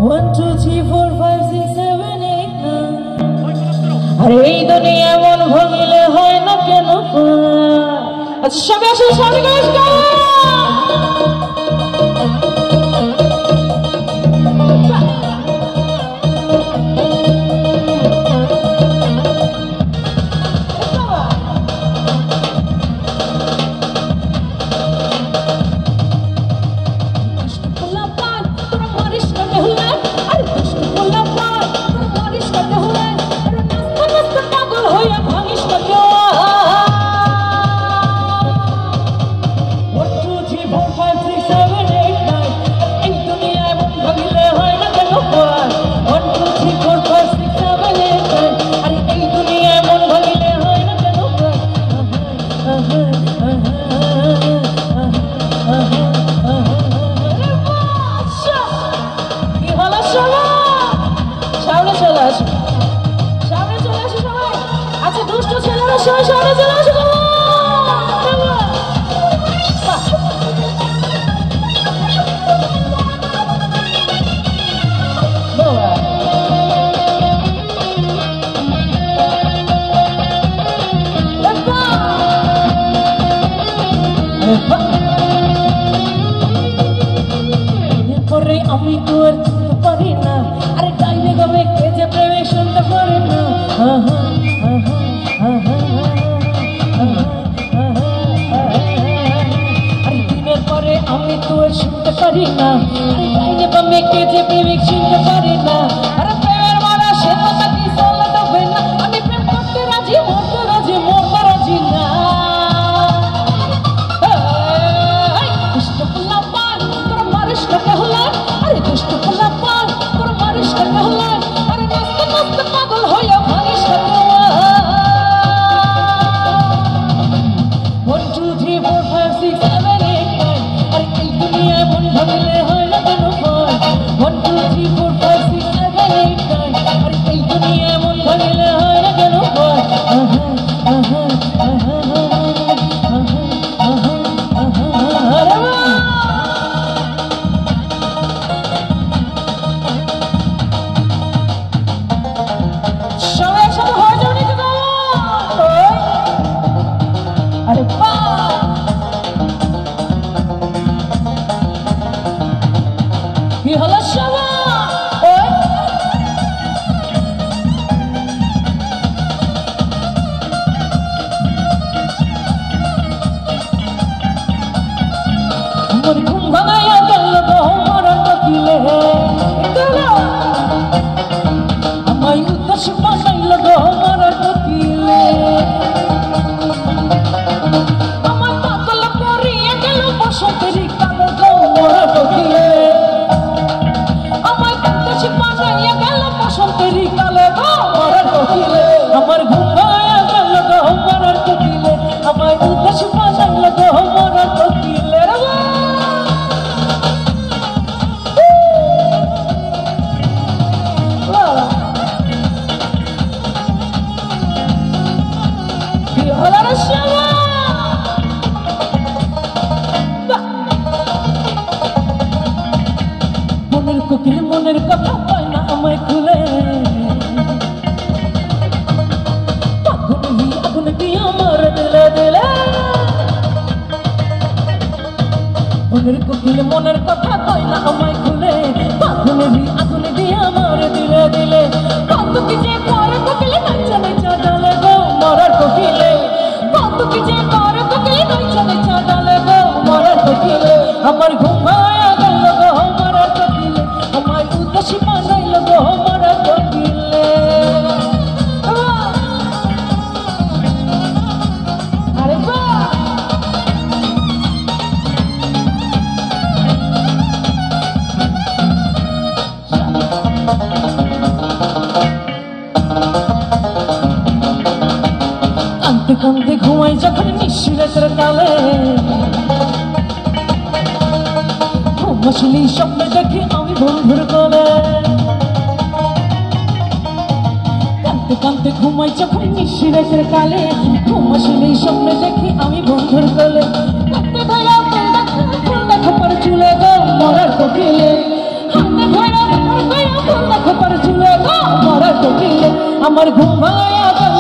1 2 3 4 5 6 7 8 9 আরে এই দুনিয়া মন ভাঙিলে হয় না কেন আচ্ছা সবাই আসো সবাই গাইস আমি তো আর চিনতে পারি না আরে গাইলে গাবে কে যে প্রেমে শুনতে পারে না আরে দিনের পরে আমি তো আর শুনতে পারি না আরে গাইলে গাবে কে যে প্রেমিক শুনতে পারে না আরে প্রেমের মালা সে তো তাকে চলে দেবে না আমি প্রেম করতে রাজি মরতে রাজি মরতে রাজি না মনের কথা পায় না আমায় খুলে আগুন দিয়ে আমার দিলে দিলে মনের কোকিল মনের কথা পায় না আমায় খুলে আগুন দিয়ে আমার দিলে দিলে কত কি যে করে কোকিলে নাচা নাচা ডালে গো মরার কোকিলে কত কি যে করে কোকিলে নাচা নাচা ডালে গো মরার কোকিলে আমার ঘুম ভাঙা গেল গো মরার কোকিলে আমায় উদাসী বানাইল গো মরার কোকিলে আরে বাহ কাঁদতে কাঁদতে ঘুমাই যখন নিঃশ্বাসের কালে ঘুমাসিলি স্বপ্নে দেখি আমি বন্ধুর কোলে কাঁদতে কাঁদতে ঘুমাই যখন নিঃশ্বাসের কালে ঘুমাসিলি স্বপ্নে দেখি আমি বন্ধুর কোলে কাঁদতে ধরা ফুল দেখো পর চুলে গো মরার কোকিলে হাতে ধরা দেখো তার চুলে গো মরার কোকিলে আমার ঘুম ভাঙায়া গেল